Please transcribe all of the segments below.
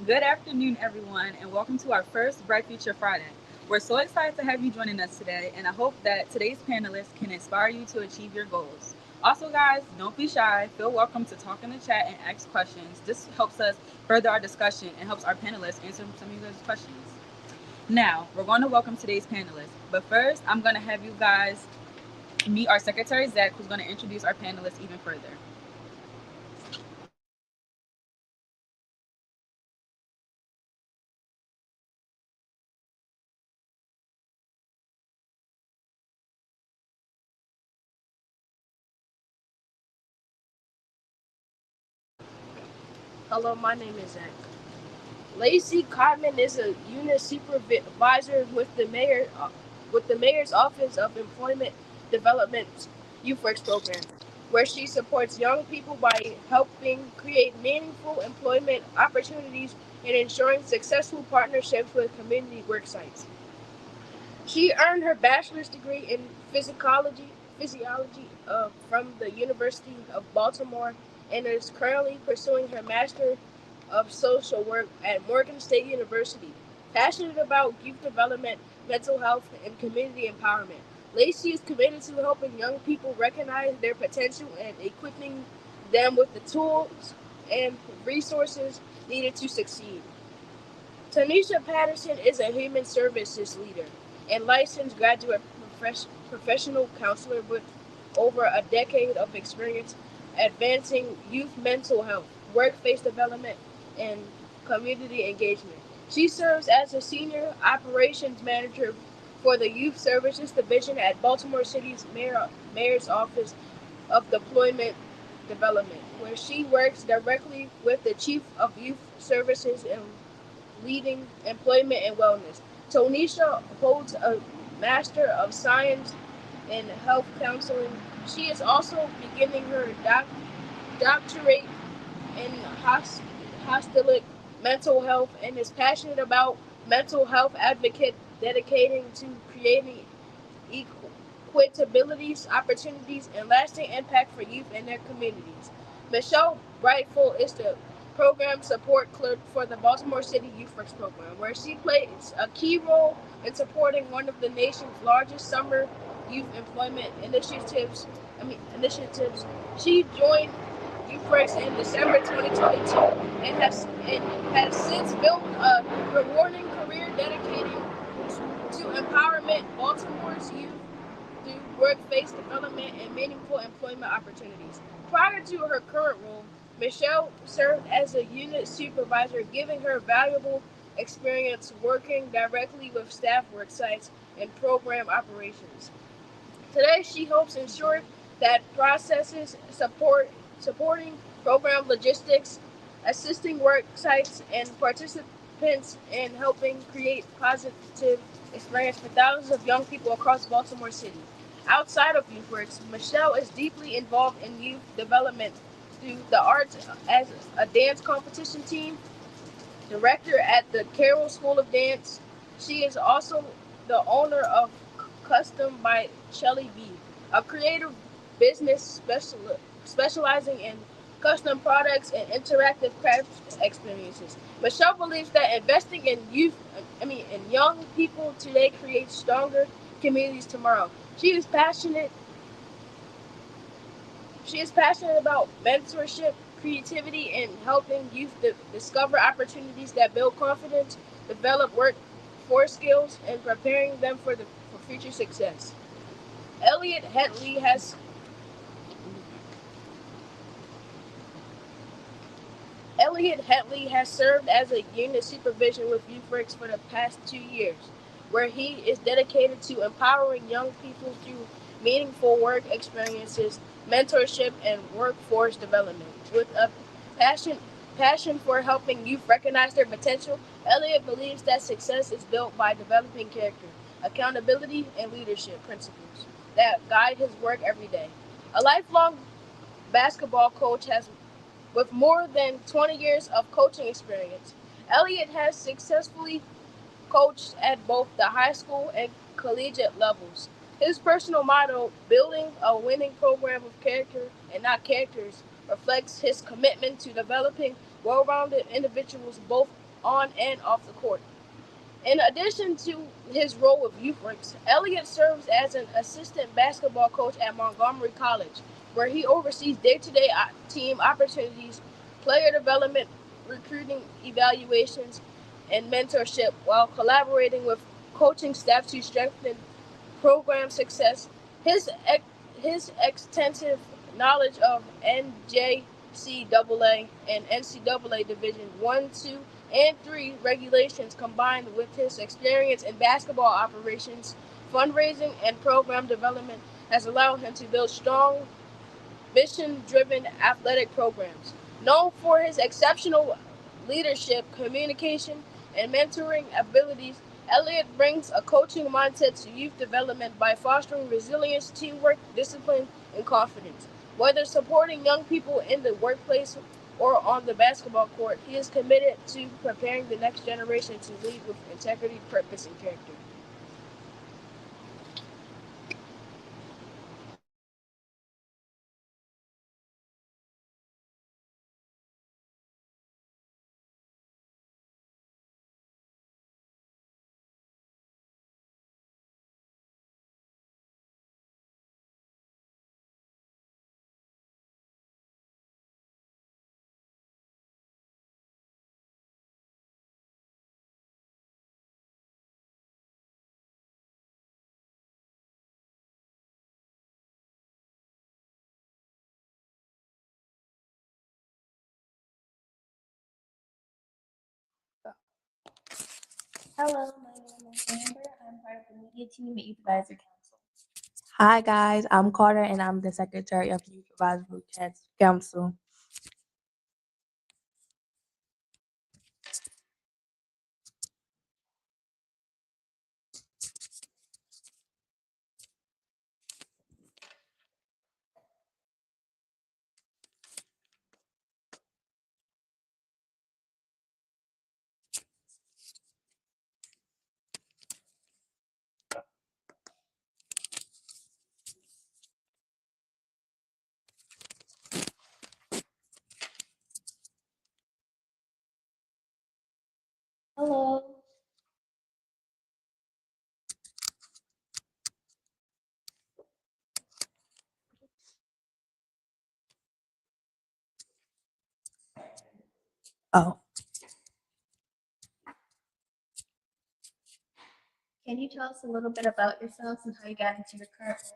Good afternoon, everyone, and welcome to our first Bright Future Friday. We're so excited to have you joining us today, and I hope that today's panelists can inspire you to achieve your goals. Also, guys, don't be shy. Feel welcome to talk in the chat and ask questions. This helps us further our discussion and helps our panelists answer some of you guys' questions. Now, we're going to welcome today's panelists, but first, I'm going to have you guys meet our Secretary, Zach, who's going to introduce our panelists even further. Hello, my name is Zach. Lacey Cotman is a unit supervisor with the mayor's office of employment development youth works program, where she supports young people by helping create meaningful employment opportunities and ensuring successful partnerships with community work sites. She earned her bachelor's degree in physiology from the University of Baltimore and is currently pursuing her master of social work at Morgan State University. Passionate about youth development, mental health, and community empowerment, Lacey is committed to helping young people recognize their potential and equipping them with the tools and resources needed to succeed. Tanisha Patterson is a human services leader and licensed graduate professional counselor with over a decade of experience advancing youth mental health, workplace development, and community engagement. She serves as a senior operations manager for the Youth Services Division at Baltimore City's Mayor's Office of Deployment Development, where she works directly with the Chief of Youth Services and leading employment and wellness. Tonisha holds a Master of Science in Health Counseling. She is also beginning her doctorate in hostilic mental health and is passionate about mental health advocate dedicating to creating equitabilities, opportunities, and lasting impact for youth and their communities. Michelle Brightful is the program support clerk for the Baltimore City Youth Works program, where she plays a key role in supporting one of the nation's largest summer youth employment initiatives. She joined Youth Works in December 2022 and has since built a rewarding career dedicating to empowerment Baltimore's youth through workplace development and meaningful employment opportunities. Prior to her current role, Michelle served as a unit supervisor, giving her valuable experience working directly with staff work sites and program operations. Today, she helps ensure that processes supporting program logistics, assisting work sites and participants, and helping create positive experience for thousands of young people across Baltimore City. Outside of YouthWorks, Michelle is deeply involved in youth development through the arts as a dance competition team, director at the Carroll School of Dance. She is also the owner of Custom by Shelly B, a creative business specializing in custom products and interactive craft experiences. Michelle believes that investing in in young people today creates stronger communities tomorrow. She is passionate about mentorship, creativity, and helping youth discover opportunities that build confidence, develop workforce skills, and preparing them for future success. Elliot Hetley has Elliot Hetley has served as a unit supervision with YouthWorks for the past 2 years, where he is dedicated to empowering young people through meaningful work experiences, mentorship, and workforce development. With a passion passion for helping youth recognize their potential, Elliot believes that success is built by developing character, accountability, and leadership principles that guide his work every day. A lifelong basketball coach has with more than 20 years of coaching experience. Elliott has successfully coached at both the high school and collegiate levels. His personal motto, building a winning program of character and not characters, reflects his commitment to developing well rounded individuals both on and off the court. In addition to his role with Youth Ranks, Elliott serves as an assistant basketball coach at Montgomery College, where he oversees day-to-day team opportunities, player development, recruiting evaluations, and mentorship, while collaborating with coaching staff to strengthen program success. His his extensive knowledge of NJCAA and NCAA Division 1, 2, and 3 regulations, combined with his experience in basketball operations, fundraising, and program development, has allowed him to build strong, mission-driven athletic programs. Known for his exceptional leadership, communication, and mentoring abilities, Elliott brings a coaching mindset to youth development by fostering resilience, teamwork, discipline, and confidence. Whether supporting young people in the workplace or on the basketball court, he is committed to preparing the next generation to lead with integrity, purpose, and character. Hello, my name is Amber. I'm part of the media team at Youth Advisory Council. Hi, guys. I'm Carter, and I'm the secretary of Youth Advisory Council. Hello. Oh, can you tell us a little bit about yourselves and how you got into your current role?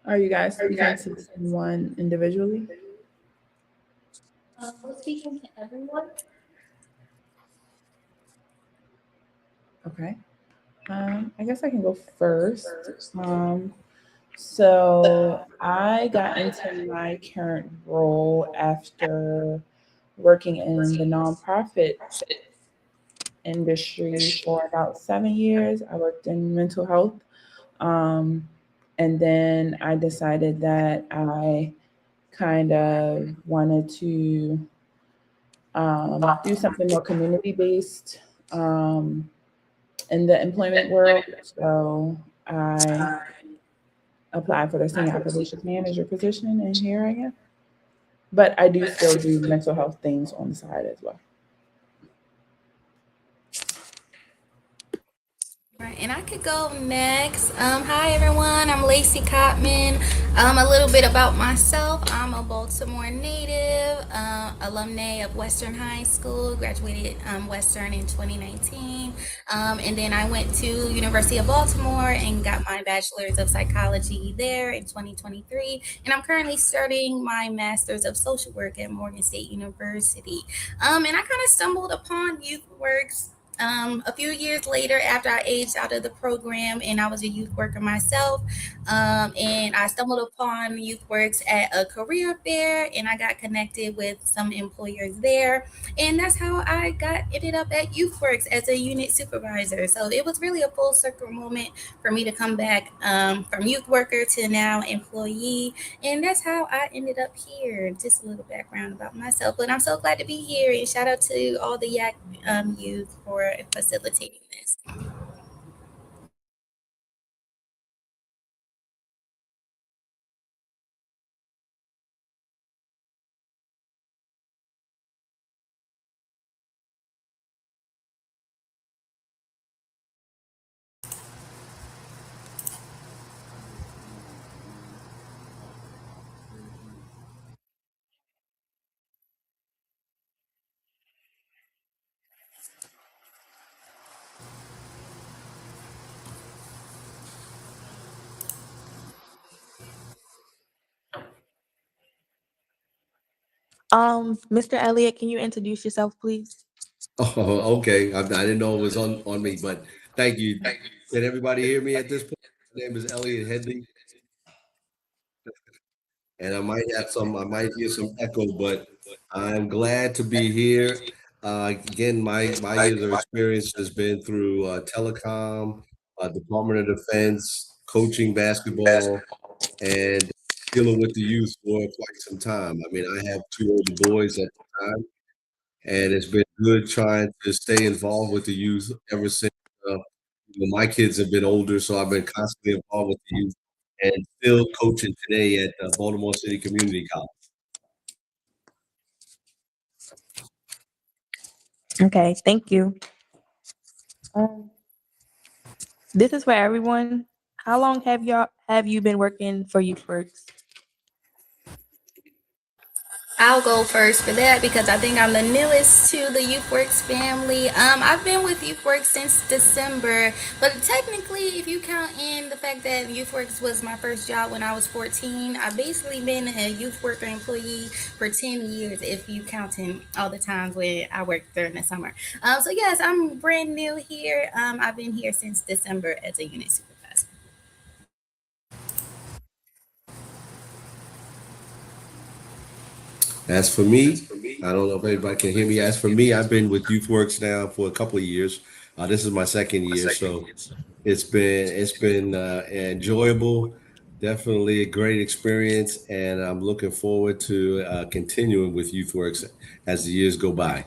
Are you guys speaking to someone individually? We're speaking to everyone. Okay. I guess I can go first. So I got into my current role after working in the nonprofit industry for about 7 years. I worked in mental health. Um, and then I decided that I kind of wanted to do something more community based in the employment world. So I applied for the senior operations manager position, and here I am. But I do still do mental health things on the side as well. Right, and I could go next. Hi everyone, I'm Lacey Cotman. A little bit about myself. I'm a Baltimore native, alumni of Western High School. Graduated Western in 2019, and then I went to University of Baltimore and got my bachelor's of psychology there in 2023. And I'm currently studying my master's of social work at Morgan State University. And I kind of stumbled upon YouthWorks a few years later, after I aged out of the program and I was a youth worker myself, and I stumbled upon YouthWorks at a career fair, and I got connected with some employers there, and that's how I ended up at YouthWorks as a unit supervisor. So it was really a full circle moment for me to come back from youth worker to now employee, and that's how I ended up here. Just a little background about myself, but I'm so glad to be here, and shout out to all the YAC youth for facilitating this. Mr. Elliott, can you introduce yourself, please? Oh, okay. I didn't know it was on me, but thank you. Can everybody hear me at this point? My name is Elliot Headley, and I might hear some echo, but I'm glad to be here. Again, my years of experience has been through telecom, Department of Defense, coaching basketball, and dealing with the youth for quite some time. I mean, I have two older boys at the time, and it's been good trying to stay involved with the youth ever since. My kids have been older, so I've been constantly involved with the youth and still coaching today at Baltimore City Community College. Okay, thank you. This is for everyone. How long have you been working for YouthWorks? I'll go first for that because I think I'm the newest to the YouthWorks family. I've been with YouthWorks since December, but technically, if you count in the fact that YouthWorks was my first job when I was 14, I've basically been a youth worker employee for 10 years if you count in all the times when I worked during the summer. So yes, I'm brand new here. I've been here since December as a unit supervisor. As for me, I don't know if anybody can hear me. As for me, I've been with YouthWorks now for a couple of years. This is my second year, so it's been enjoyable. Definitely a great experience, and I'm looking forward to continuing with YouthWorks as the years go by.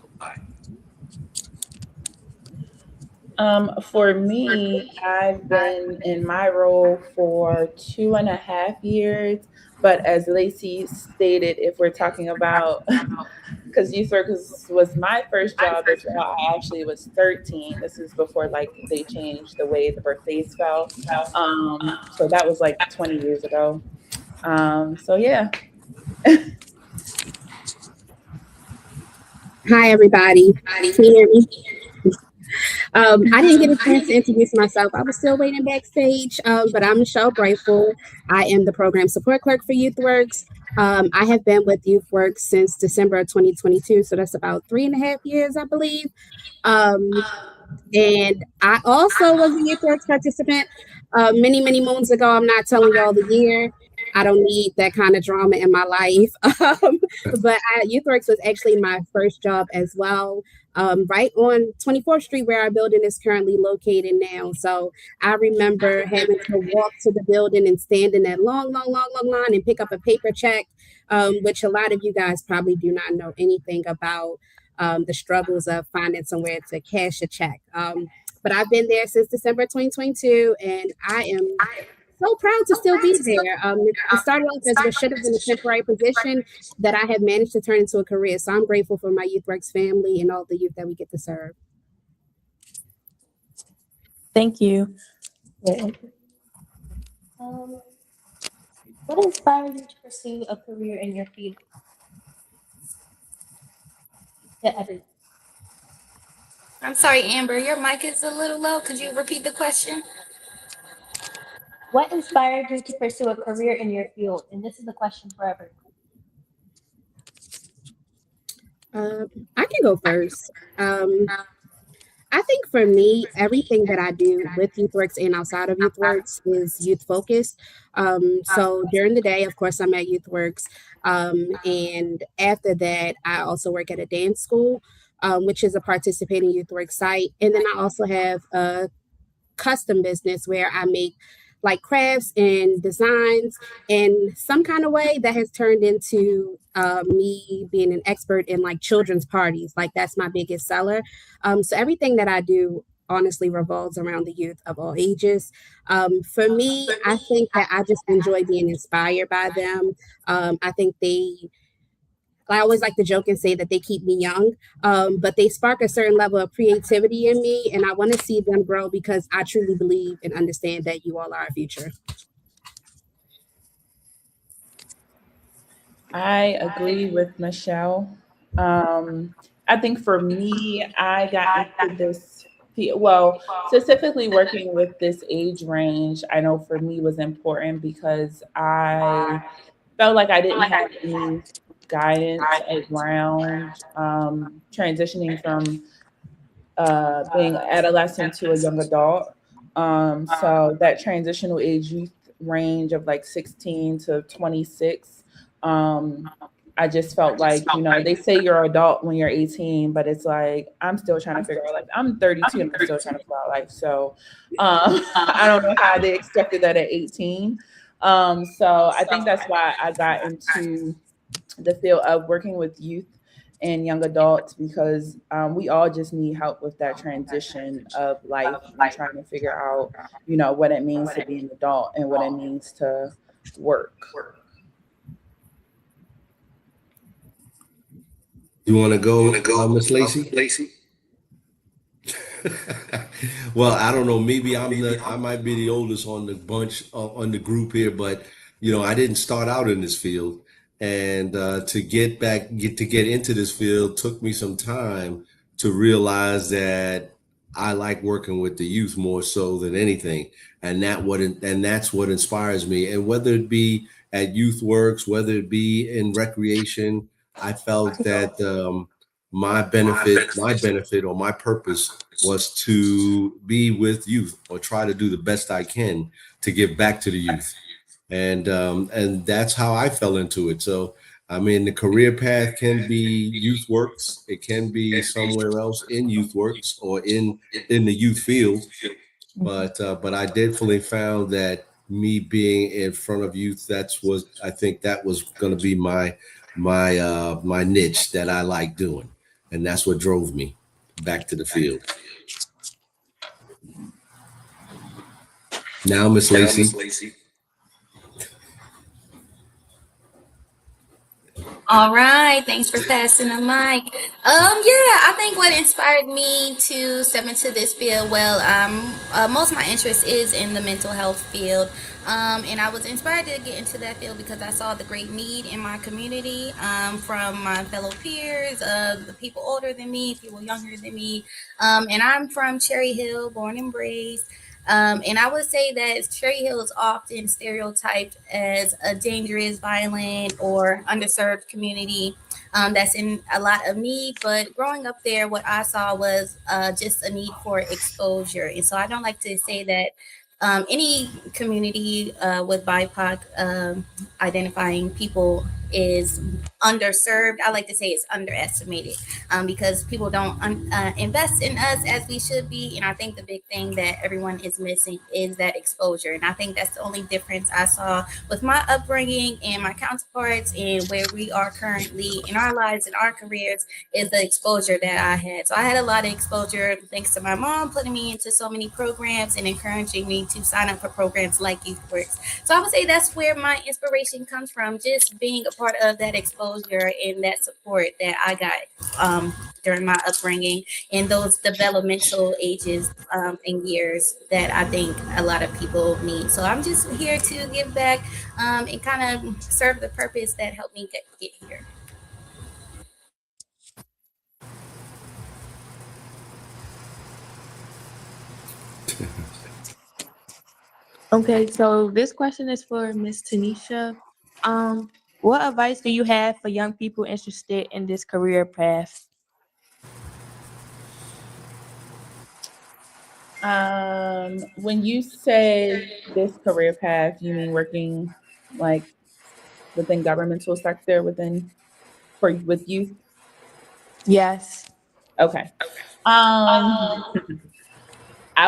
For me, I've been in my role for 2.5 years. But as Lacey stated, if we're talking about, because YouthWorks was my first job as well, I actually was 13. This is before like they changed the way the birthdays fell. So that was like 20 years ago. So yeah. Hi, everybody. Can you hear me? I didn't get a chance to introduce myself. I was still waiting backstage, but I'm Michelle Brightful. I am the program support clerk for YouthWorks. I have been with YouthWorks since December of 2022, so that's about 3.5 years, I believe. And I also was a YouthWorks participant many, many moons ago. I'm not telling y'all the year. I don't need that kind of drama in my life. But YouthWorks was actually my first job as well. Right on 24th Street, where our building is currently located now. So I remember having to walk to the building and stand in that long line and pick up a paper check, which a lot of you guys probably do not know anything about the struggles of finding somewhere to cash a check. But I've been there since December 2022, and I am so proud to still be there. It started off as what should have been a temporary position that I have managed to turn into a career. So I'm grateful for my YouthWorks family and all the youth that we get to serve. Thank you. What inspired you to pursue a career in your field? I'm sorry, Amber, your mic is a little low. Could you repeat the question? What inspired you to pursue a career in your field? And this is the question for everyone. I can go first. I think for me, everything that I do with YouthWorks and outside of YouthWorks is youth focused. So during the day, of course, I'm at YouthWorks. And after that, I also work at a dance school, which is a participating YouthWorks site. And then I also have a custom business where I make like crafts and designs in some kind of way that has turned into me being an expert in like children's parties. Like that's my biggest seller. So everything that I do honestly revolves around the youth of all ages. For me, I think that I just enjoy being inspired by them. I think I always like to joke and say that they keep me young, but they spark a certain level of creativity in me, and I want to see them grow because I truly believe and understand that you all are our future. I agree with Michelle. I think for me, I got into this, well, specifically working with this age range, I know for me was important because I felt like I didn't have any guidance around transitioning from being adolescent to a young adult. So that transitional age youth range of like 16 to 26, I just felt like, they say you're adult when you're 18, but it's like, I'm still trying to figure out, like, I'm 32 and I'm still trying to figure out life. So I don't know how they expected that at 18. So I think that's why I got into the field of working with youth and young adults, because we all just need help with that transition of life and trying to figure out, what it means to be an adult and what it means to work. You want to go, Miss Lacey? Well, I don't know. Maybe I might be the oldest on the bunch on the group here, but I didn't start out in this field, and to get into this field took me some time to realize that I like working with the youth more so than anything, and that's what inspires me. And whether it be at YouthWorks, whether it be in recreation, I felt that my benefit or my purpose was to be with youth or try to do the best I can to give back to the youth. And that's how I fell into it. So, I mean, the career path can be YouthWorks. It can be somewhere else in YouthWorks or in the youth field. But I definitely found that me being in front of youth, I think that was going to be my niche that I like doing. And that's what drove me back to the field. Now, Miss Lacey. All right, thanks for passing the mic. I think what inspired me to step into this field, most of my interest is in the mental health field. And I was inspired to get into that field because I saw the great need in my community, from my fellow peers, the people older than me, people younger than me. And I'm from Cherry Hill, born and raised. And I would say that Cherry Hill is often stereotyped as a dangerous, violent, or underserved community that's in a lot of need. But growing up there, what I saw was just a need for exposure. And so I don't like to say that any community with BIPOC identifying people is underserved. I like to say it's underestimated because people don't invest in us as we should be. And I think the big thing that everyone is missing is that exposure. And I think that's the only difference I saw with my upbringing and my counterparts and where we are currently in our lives and our careers is the exposure that I had. So I had a lot of exposure thanks to my mom putting me into so many programs and encouraging me to sign up for programs like YouthWorks. So I would say that's where my inspiration comes from, just being a part of that exposure and that support that I got during my upbringing and those developmental ages and years that I think a lot of people need. So I'm just here to give back and kind of serve the purpose that helped me get here. Okay, so this question is for Miss Tanisha. What advice do you have for young people interested in this career path? When you say this career path, you mean working like within governmental sector with youth? Yes. Okay. I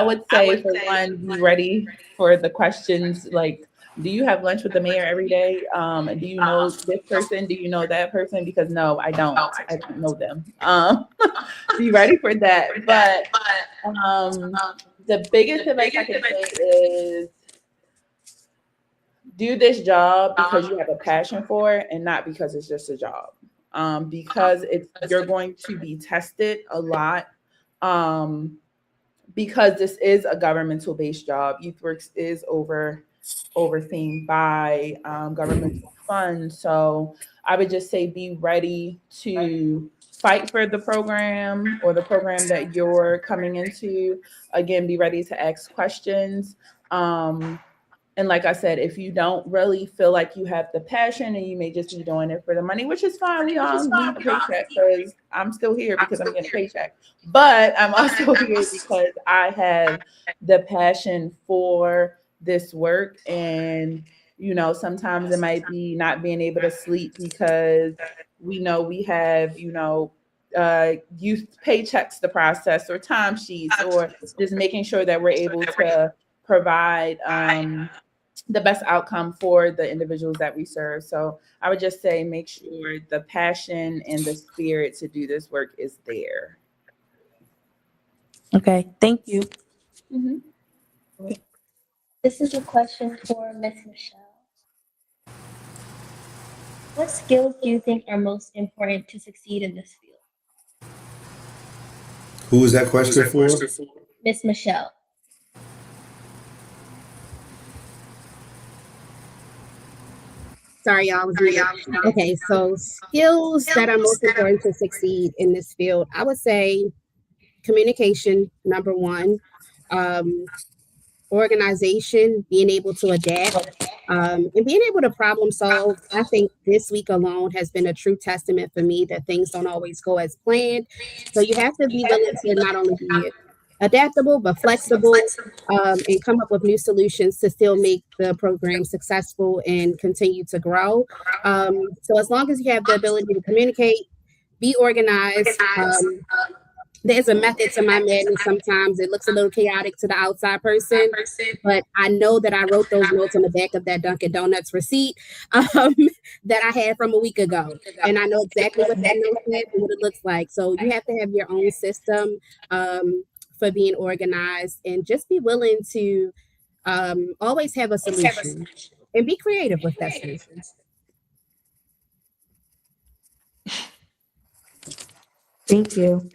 would say for one, be ready for the questions like, do you have lunch with the mayor every day? And do you know this person? Do you know that person? Because no, I don't. I don't know them. Be ready for that. But the biggest advice I can say is do this job because you have a passion for it and not because it's just a job. Because you're going to be tested a lot. Because this is a governmental based job, YouthWorks is overseen by governmental funds. So I would just say be ready to fight for the program or the program that you're coming into. Again, be ready to ask questions. And like I said, if you don't really feel like you have the passion and you may just be doing it for the money, which is fine. We all need a paycheck because I'm still here because I'm getting a paycheck. But I'm also here because I have the passion for this work. And, sometimes it might be not being able to sleep because we know we have, youth paychecks to process or timesheets or just making sure that we're able to provide the best outcome for the individuals that we serve. So I would just say make sure the passion and the spirit to do this work is there. Okay, thank you. Mm-hmm. This is a question for Miss Michelle. What skills do you think are most important to succeed in this field? Who is that question for? Miss Michelle. Sorry, y'all. Okay, so skills that are most important to succeed in this field, I would say communication, number one, organization, being able to adapt, and being able to problem solve. I think this week alone has been a true testament for me that things don't always go as planned. So you have to be willing to not only be adaptable, but flexible, and come up with new solutions to still make the program successful and continue to grow. So as long as you have the ability to communicate, be organized, there's a method to my madness. Sometimes it looks a little chaotic to the outside person, but I know that I wrote those notes on the back of that Dunkin' Donuts receipt that I had from a week ago. And I know exactly what that note said and what it looks like. So you have to have your own system for being organized and just be willing to always have a solution and be creative with that solution. Thank you.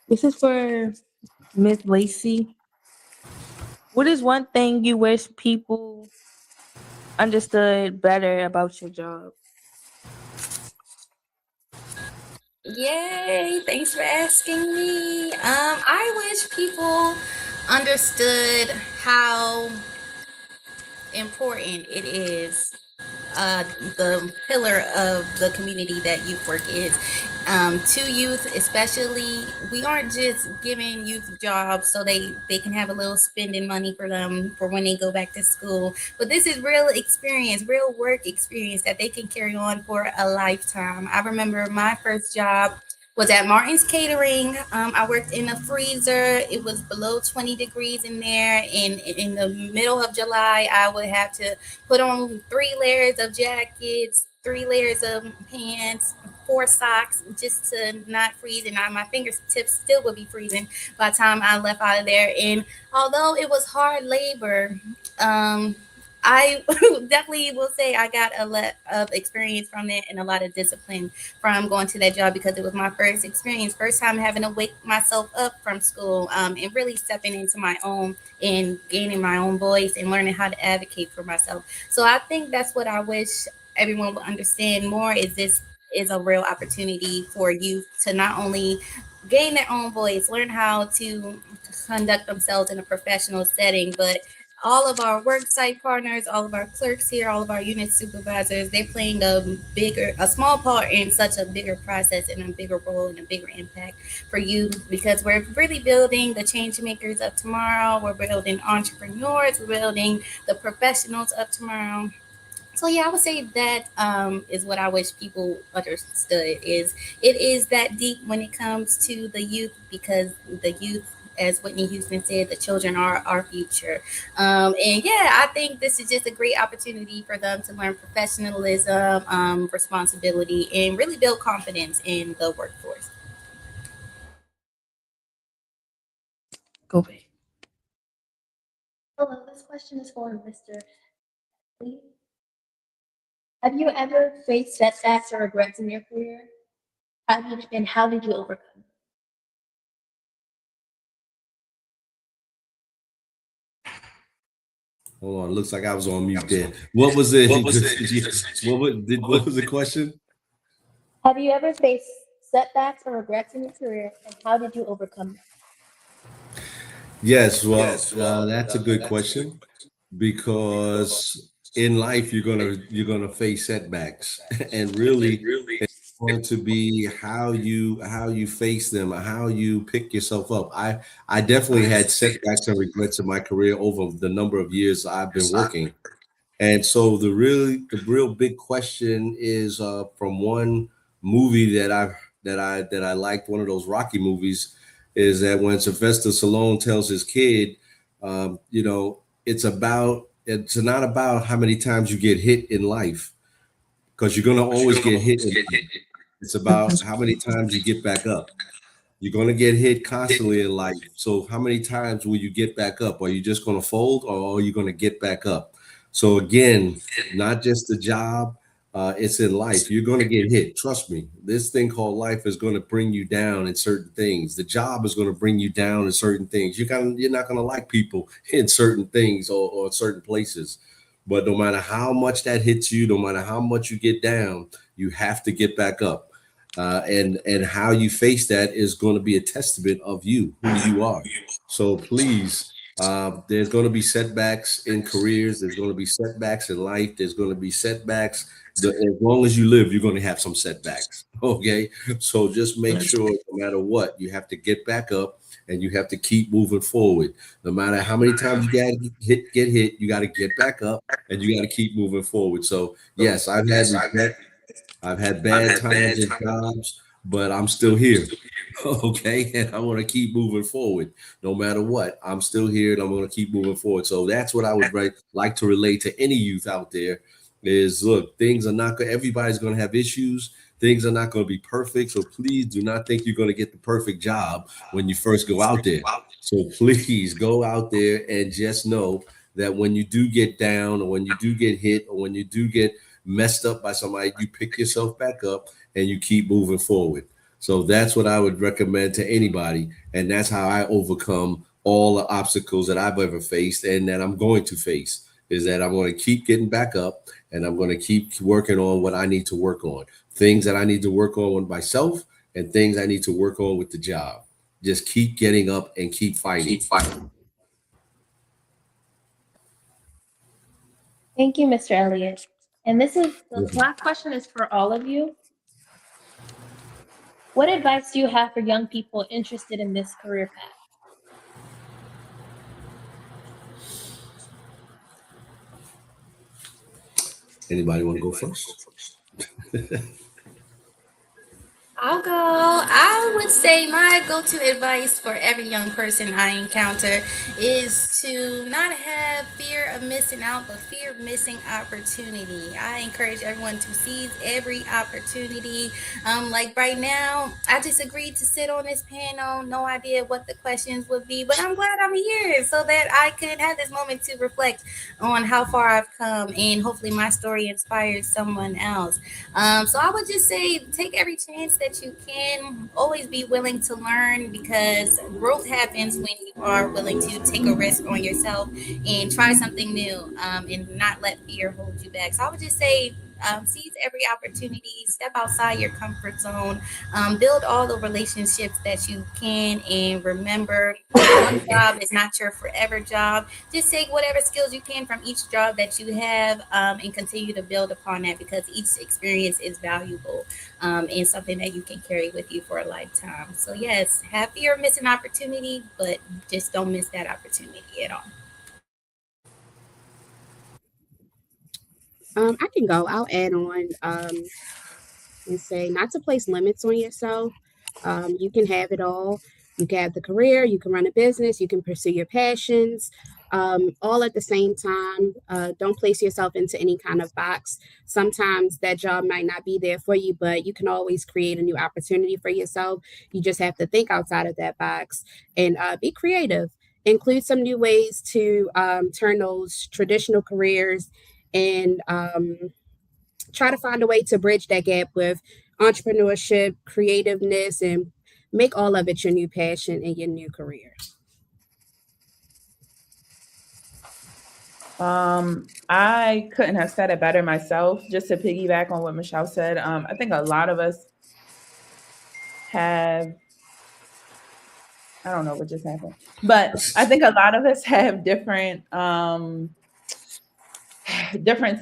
This is for Miss Lacey. What is one thing you wish people understood better about your job? Yay, thanks for asking me. I wish people understood how important it is, the pillar of the community that youth work is. To youth especially, we aren't just giving youth jobs so they can have a little spending money for them for when they go back to school, but this is real experience, real work experience that they can carry on for a lifetime. I remember my first job was at Martin's Catering. I worked in a freezer. It was below 20 degrees in there. And in the middle of July, I would have to put on 3 layers of jackets, 3 layers of pants, 4 socks, just to not freeze. And my fingertips still would be freezing by the time I left out of there. And although it was hard labor, I definitely will say I got a lot of experience from it and a lot of discipline from going to that job because it was my first experience, first time having to wake myself up from school, and really stepping into my own and gaining my own voice and learning how to advocate for myself. So I think that's what I wish everyone would understand more is this is a real opportunity for youth to not only gain their own voice, learn how to conduct themselves in a professional setting, but all of our worksite partners, all of our clerks here, all of our unit supervisors, they're playing a small part in such a bigger process and a bigger role and a bigger impact for you, because we're really building the change makers of tomorrow. We're building entrepreneurs. We're building the professionals of tomorrow. So yeah, I would say that is what I wish people understood, is it is that deep when it comes to the youth, because the youth, as Whitney Houston said, the children are our future. And yeah, I think this is just a great opportunity for them to learn professionalism, responsibility, and really build confidence in the workforce. Go back. Hello, this question is for Mr. Lee. Have you ever faced setbacks or regrets in your career? How did you overcome? Hold on, looks like I was on mute there. What was it? What was the question? Have you ever faced setbacks or regrets in your career, and how did you overcome them? Yes, well, that's a good question, because in life you're gonna face setbacks, and really it's going to be how you face them, how you pick yourself up. I definitely had setbacks and regrets in my career over the number of years I've been working. And so the real big question is from one movie that I liked, one of those Rocky movies, is that when Sylvester Stallone tells his kid, it's not about how many times you get hit in life, because you're gonna always get hit. It's about how many times you get back up. You're gonna get hit constantly in life. So how many times will you get back up? Are you just gonna fold, or are you gonna get back up? So again, not just the job, it's in life. You're going to get hit. Trust me. This thing called life is going to bring you down in certain things. The job is going to bring you down in certain things. You're not going to like people in certain things or certain places. But no matter how much that hits you, no matter how much you get down, you have to get back up. And how you face that is going to be a testament of you, who you are. So please. There's going to be setbacks in careers. There's going to be setbacks in life. There's going to be setbacks. As long as you live, you're going to have some setbacks. Okay. So just make sure no matter what, you have to get back up and you have to keep moving forward. No matter how many times you got to get hit, you got to get back up and you got to keep moving forward. So yes, I've had bad times in jobs, but I'm still here. Okay, and I want to keep moving forward no matter what. I'm still here and I'm going to keep moving forward. So that's what I would like to relate to any youth out there is, look, things are not good. Everybody's going to have issues. Things are not going to be perfect. So please do not think you're going to get the perfect job when you first go out there. So please go out there and just know that when you do get down, or when you do get hit, or when you do get messed up by somebody, you pick yourself back up and you keep moving forward. So that's what I would recommend to anybody. And that's how I overcome all the obstacles that I've ever faced and that I'm going to face, is that I'm going to keep getting back up and I'm going to keep working on what I need to work on. Things that I need to work on with myself and things I need to work on with the job. Just keep getting up and keep fighting. Thank you, Mr. Elliott. And the last question is for all of you. What advice do you have for young people interested in this career path? Anybody want to go first? I'll go. I would say my go-to advice for every young person I encounter is to not have fear of missing out, but fear of missing opportunity. I encourage everyone to seize every opportunity. Like right now, I just agreed to sit on this panel. No idea what the questions would be, but I'm glad I'm here so that I could have this moment to reflect on how far I've come, and hopefully my story inspires someone else. So I would just say, take every chance that you can. Always be willing to learn, because growth happens when you are willing to take a risk on yourself and try something new, and not let fear hold you back. So I would just say, seize every opportunity, step outside your comfort zone, build all the relationships that you can, and remember, one job is not your forever job. Just take whatever skills you can from each job that you have, and continue to build upon that, because each experience is valuable, and something that you can carry with you for a lifetime. So yes, have fear of missing opportunity, but just don't miss that opportunity at all. I can go. I'll add on and say not to place limits on yourself. You can have it all. You can have the career, you can run a business, you can pursue your passions, all at the same time. Don't place yourself into any kind of box. Sometimes that job might not be there for you, but you can always create a new opportunity for yourself. You just have to think outside of that box and be creative. Include some new ways to turn those traditional careers and try to find a way to bridge that gap with entrepreneurship, creativeness, and make all of it your new passion and your new career. I couldn't have said it better myself. Just to piggyback on what Michelle said, I think a lot of us have, I don't know what just happened, but I think a lot of us have different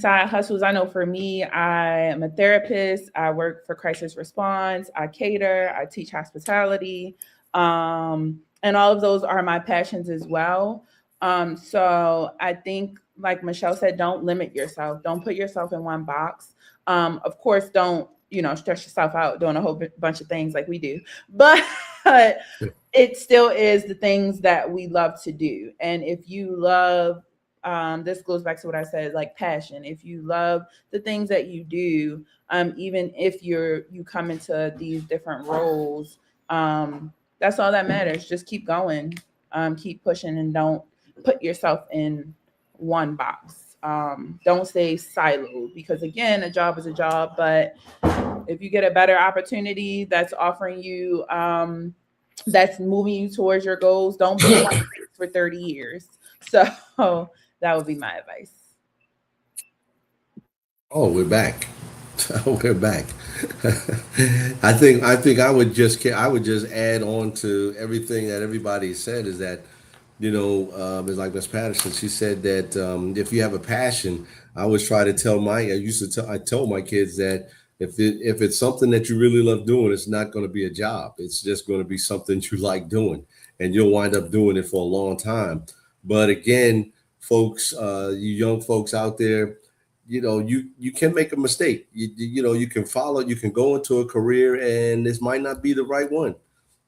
side hustles. I know for me, I am a therapist. I work for crisis response. I cater. I teach hospitality. And all of those are my passions as well. So I think, like Michelle said, don't limit yourself. Don't put yourself in one box. Of course, don't, stress yourself out doing a whole bunch of things like we do. But it still is the things that we love to do. And if you love, this goes back to what I said, like passion. If you love the things that you do, even if you come into these different roles, that's all that matters. Just keep going, keep pushing, and don't put yourself in one box. Don't stay siloed, because again, a job is a job, but if you get a better opportunity that's offering you, that's moving you towards your goals, don't be in one place for 30 years. So that would be my advice. Oh, we're back. We're back. I think I would just add on to everything that everybody said, is that, it's like Miss Patterson. She said that if you have a passion, I told my kids that if it's something that you really love doing, it's not going to be a job. It's just going to be something you like doing, and you'll wind up doing it for a long time. But again, folks, you young folks out there, you can make a mistake. You can go into a career and this might not be the right one.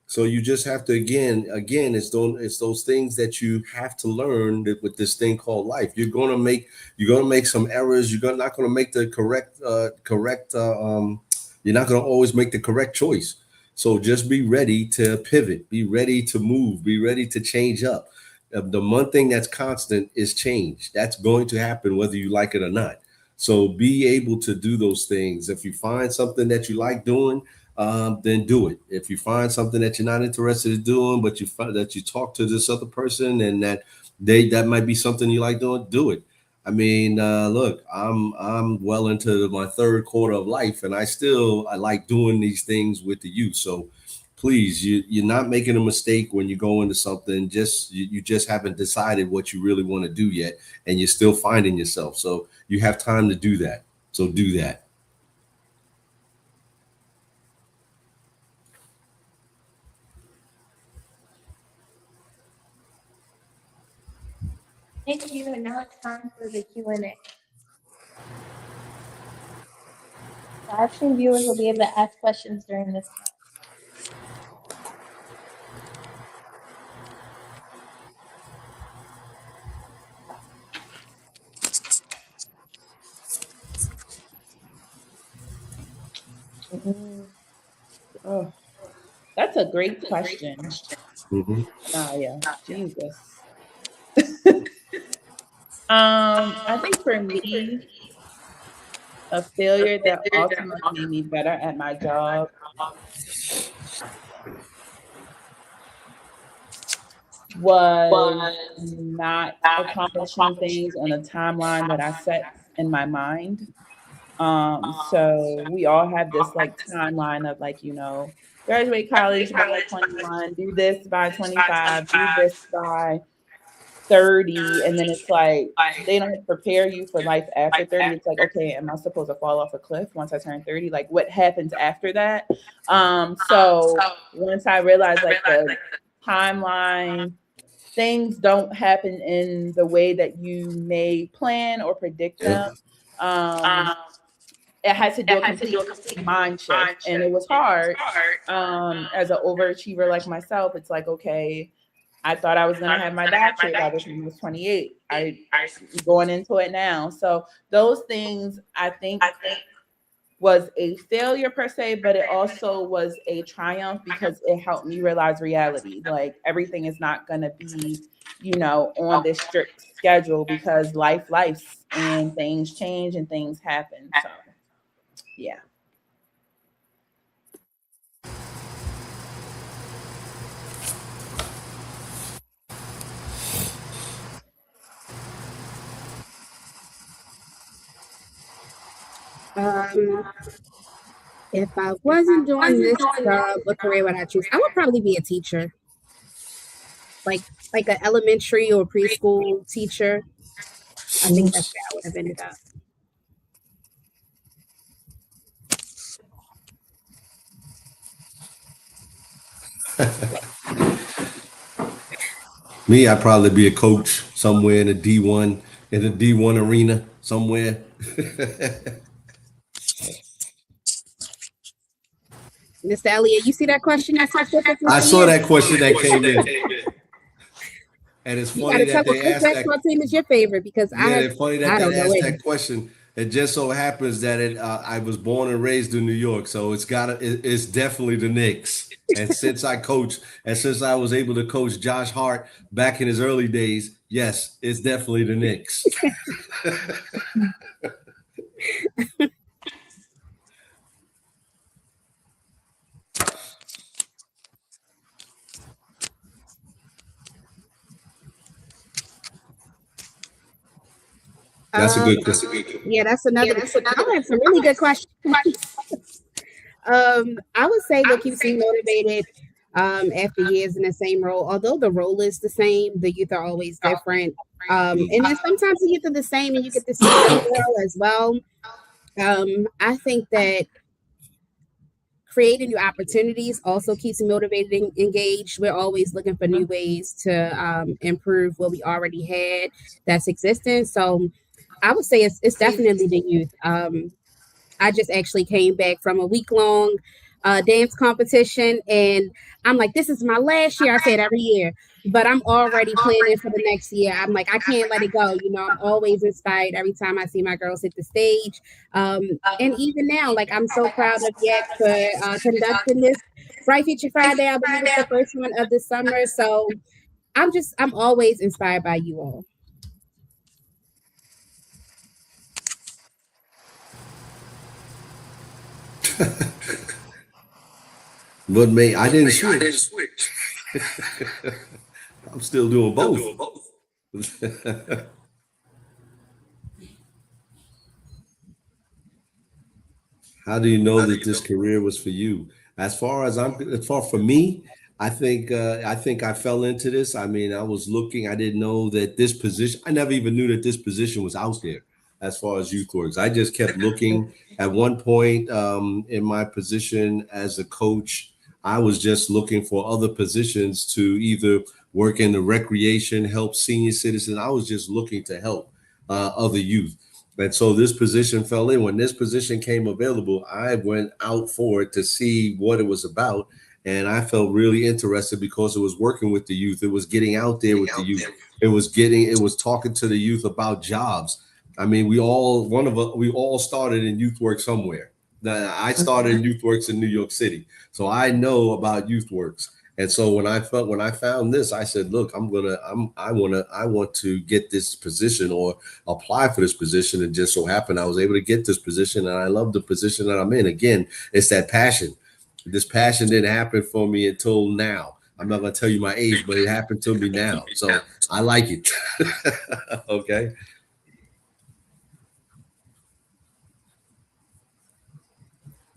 So you just have to, again, it's those things that you have to learn with this thing called life. You're going to make some errors. You're not going to make the correct, you're not going to always make the correct choice. So just be ready to pivot, be ready to move, be ready to change up. The one thing that's constant is change. That's going to happen whether you like it or not. So be able to do those things. If you find something that you like doing, then do it. If you find something that you're not interested in doing, but you find that you talk to this other person and that might be something you like doing, do it. I mean, look, I'm well into my third quarter of life, and I like doing these things with the youth. So please, you're not making a mistake when you go into something. You just haven't decided what you really want to do yet, and you're still finding yourself. So you have time to do that. So do that. Thank you. And now it's time for the Q&A. Live stream viewers will be able to ask questions during this time. Oh, that's a great question. Mm-hmm. Yeah, Jesus. I think for me, a failure that ultimately made me better at my job was not accomplishing things on a timeline that I set in my mind. So we all have this like timeline of like, graduate college by 21, do this by 25, do this by 30. And then it's like, they don't prepare you for life after 30. It's like, okay, am I supposed to fall off a cliff once I turn 30? Like what happens after that? So once I realized like the timeline, things don't happen in the way that you may plan or predict them. It has to do a complete mind shift, and it was hard. As an overachiever like myself, it's like, okay, I thought I was gonna have my doctorate by the time I was 28. I'm going into it now. So those things I think was a failure per se, but it also was a triumph because it helped me realize reality. Like everything is not gonna be, on this strict schedule because life and things change and things happen. So yeah. If I wasn't doing this job, what career would I choose? I would probably be a teacher, like an elementary or preschool teacher. I think that's where I would have ended up. Me, I'd probably be a coach somewhere in the D1 arena somewhere. Mr. Elliott, you see that question? I saw that question that came in. And it's funny that they asked that. What team is your favorite? Because it's funny that they asked that question. It just so happens that I was born and raised in New York, so it's definitely the Knicks. And since I was able to coach Josh Hart back in his early days, yes, it's definitely the Knicks. That's a good question. Yeah, that's another. I have some really good questions. I would say what keeps me motivated after years in the same role. Although the role is the same, the youth are always different. And then sometimes the youth are the same and you get to see them grow as well. I think that creating new opportunities also keeps me motivated and engaged. We're always looking for new ways to improve what we already had that's existing. So I would say it's definitely the youth. I just actually came back from a week-long dance competition, and I'm like, this is my last year. I say it every year, but I'm already planning for the next year. I'm like, I can't let it go. I'm always inspired every time I see my girls hit the stage. And even now, like, I'm so proud of Yak for conducting this Bright Future Friday. I believe it's the first one of the summer. So I'm always inspired by you all. But me, I didn't switch. I'm still doing both. How do you know that this career was for you? As far for me, I think I fell into this. I mean, I was looking. I didn't know that this position. I never even knew that this position was out there. As far as youth works, I just kept looking. At one point in my position as a coach, I was just looking for other positions to either work in the recreation, help senior citizens. I was just looking to help other youth. And so this position fell in. When this position came available, I went out for it to see what it was about. And I felt really interested because it was working with the youth. It was getting out there with the youth. It was talking to the youth about jobs. I mean, we all started in youth work somewhere. I started in youth works in New York City, so I know about youth works. And so when I found this, I said, look, I want to get this position or apply for this position. And just so happened I was able to get this position, and I love the position that I'm in. Again, it's that passion. This passion didn't happen for me until now. I'm not going to tell you my age, but it happened to me now. So I like it. Okay.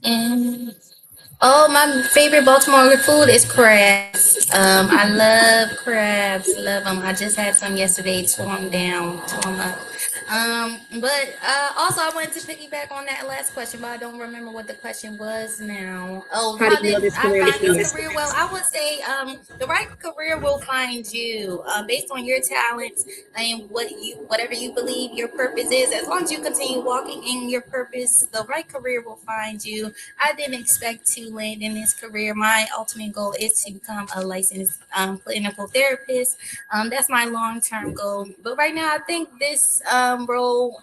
And oh, my favorite Baltimore food is crabs. I love crabs. Love them. I just had some yesterday. Tore them down. Tore them up. But also I wanted to piggyback on that last question, but I don't remember what the question was now. Oh, How do how you know did this I career that find you this career? Well, I would say the right career will find you based on your talents and whatever you believe your purpose is. As long as you continue walking in your purpose, the right career will find you. I didn't expect to land in this career. My ultimate goal is to become a licensed clinical therapist. That's my long term goal. But right now, I think this role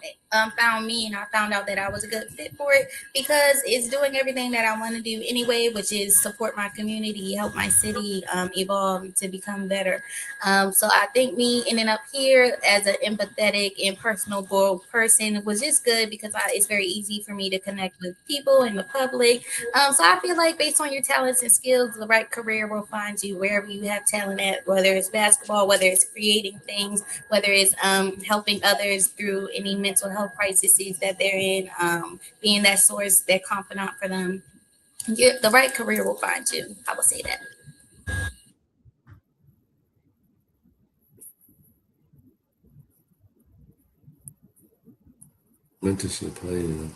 found me, and I found out that I was a good fit for it because it's doing everything that I want to do anyway, which is support my community, help my city evolve to become better. So I think me ending up here as an empathetic and personable person was just good because it's very easy for me to connect with people and the public. So I feel like based on your talents and skills, the right career will find you wherever you have talent at, whether it's basketball, whether it's creating things, whether it's helping others through any mental health crises that they're in, being that source, that confidant for them. The right career will find you. I would say that. Mentorship played.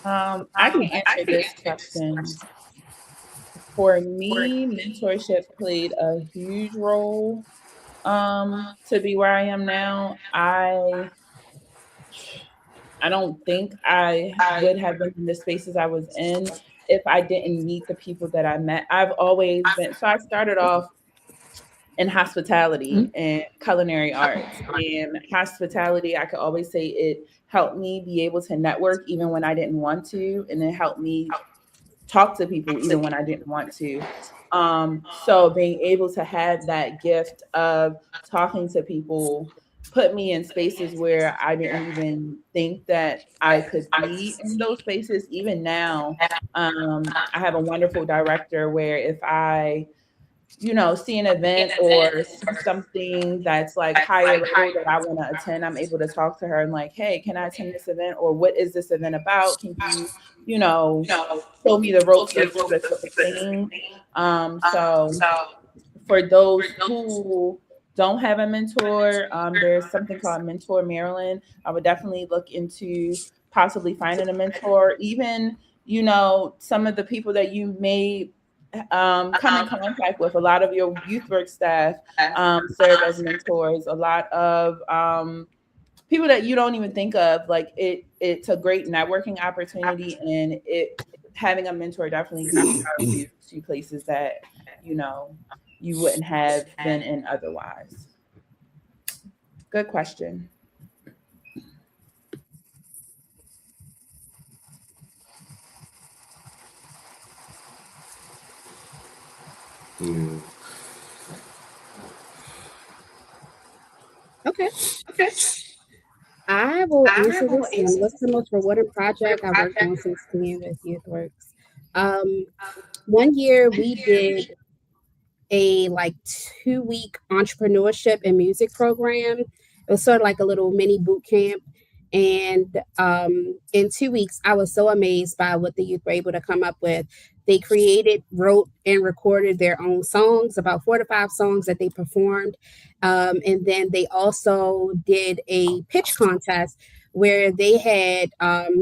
I can answer this question. For me, mentorship played a huge role to be where I am now. I don't think I would have been in the spaces I was in if I didn't meet the people that I met. I've always been, so I started off in hospitality and culinary arts. And hospitality, I could always say it helped me be able to network even when I didn't want to, and it helped me talk to people even when I didn't want to. So being able to have that gift of talking to people put me in spaces where I didn't even think that I could be in those spaces. Even now, I have a wonderful director where if I see an event or see something that's like higher level that I want to attend, I'm able to talk to her and like, hey, can I attend this event? Or what is this event about? Can you, show me the ropes of specific thing? So for those who don't have a mentor, there's something called Mentor Maryland. I would definitely look into possibly finding a mentor. Even, some of the people that you may come in contact with, a lot of your youth work staff serve as mentors. A lot of people that you don't even think of. Like it's a great networking opportunity, and having a mentor definitely gets you to places that you wouldn't have been in otherwise. Good question. Okay. I will answer this one. What's the most rewarding project I worked on since being with YouthWorks? One year we did a 2-week entrepreneurship and music program. It was sort of like a little mini boot camp. And in 2 weeks, I was so amazed by what the youth were able to come up with. They created, wrote, and recorded their own songs, about 4 to 5 songs that they performed. And then they also did a pitch contest where they had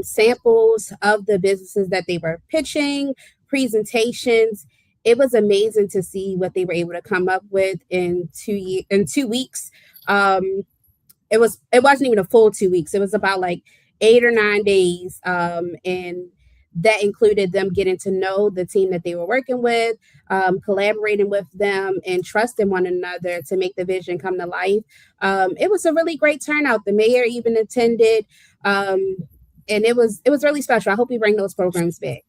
samples of the businesses that they were pitching, presentations. It was amazing to see what they were able to come up with in 2 weeks. It wasn't even a full 2 weeks. It was about 8 or 9 days. And that included them getting to know the team that they were working with, collaborating with them, and trusting one another to make the vision come to life. It was a really great turnout. The mayor even attended. And it was really special. I hope we bring those programs back.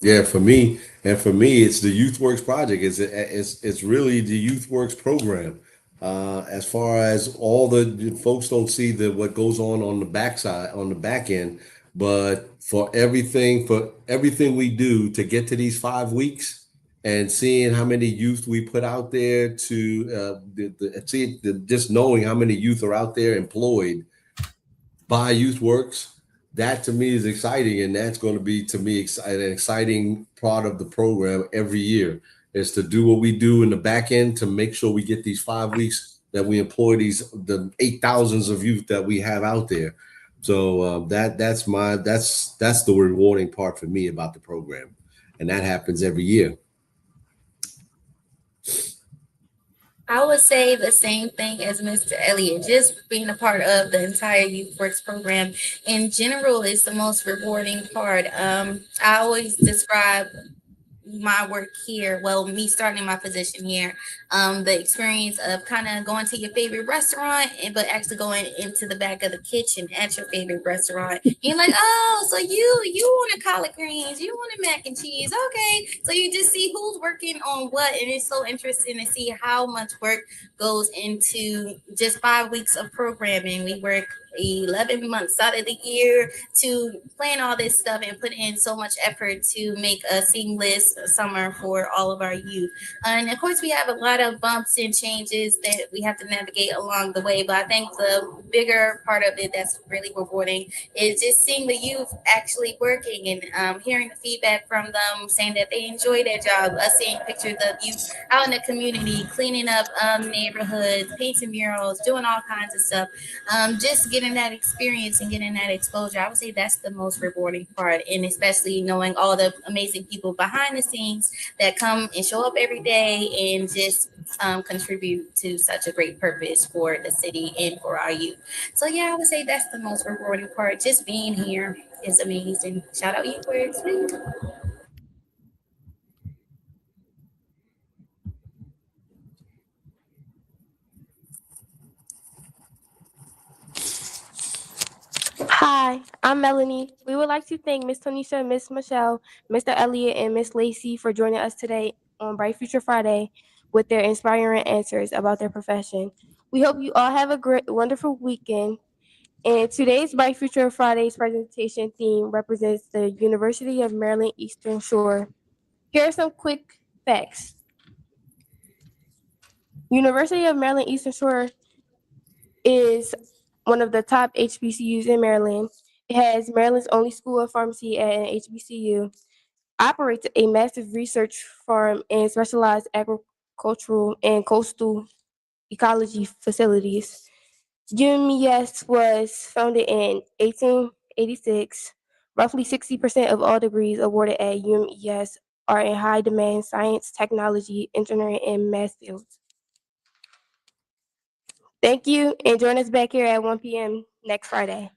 Yeah, for me, it's the YouthWorks project. It's really the YouthWorks program. As far as all the folks don't see what goes on the backside, on the back end, but for everything we do to get to these 5 weeks, and seeing how many youth we put out there to just knowing how many youth are out there employed by YouthWorks, that to me is exciting, and that's going to be to me an exciting part of the program every year is to do what we do in the back end to make sure we get these 5 weeks that we employ the 8,000s of youth that we have out there. So that's the rewarding part for me about the program, and that happens every year. I would say the same thing as Mr. Elliott. Just being a part of the entire YouthWorks program in general is the most rewarding part. I always describe my work here, well, me starting my position here, the experience of kind of going to your favorite restaurant, but actually going into the back of the kitchen at your favorite restaurant. You're like, oh, so you want a collard greens, you want a mac and cheese, okay. So you just see who's working on what, and it's so interesting to see how much work goes into just 5 weeks of programming. We work 11 months out of the year to plan all this stuff and put in so much effort to make a seamless summer for all of our youth. And of course, we have a lot of bumps and changes that we have to navigate along the way. But I think the bigger part of it that's really rewarding is just seeing the youth actually working and hearing the feedback from them, saying that they enjoy their job, us seeing pictures of youth out in the community, cleaning up neighborhoods, painting murals, doing all kinds of stuff. Just getting that experience and getting that exposure, I would say that's the most rewarding part, and especially knowing all the amazing people behind the scenes that come and show up every day and just contribute to such a great purpose for the city and for our youth. So yeah, I would say that's the most rewarding part. Just being here is amazing. Shout out YouthWorks. Hi, I'm Melanie. We would like to thank Ms. Tonisha, Ms. Michelle, Mr. Elliott, and Ms. Lacey for joining us today on Bright Future Friday with their inspiring answers about their profession. We hope you all have a great, wonderful weekend. And today's Bright Future Friday's presentation theme represents the University of Maryland Eastern Shore. Here are some quick facts. University of Maryland Eastern Shore is one of the top HBCUs in Maryland. It has Maryland's only school of pharmacy at an HBCU, operates a massive research farm and specialized agricultural and coastal ecology facilities. UMES was founded in 1886. Roughly 60% of all degrees awarded at UMES are in high demand science, technology, engineering, and math fields. Thank you, and join us back here at 1 p.m. next Friday.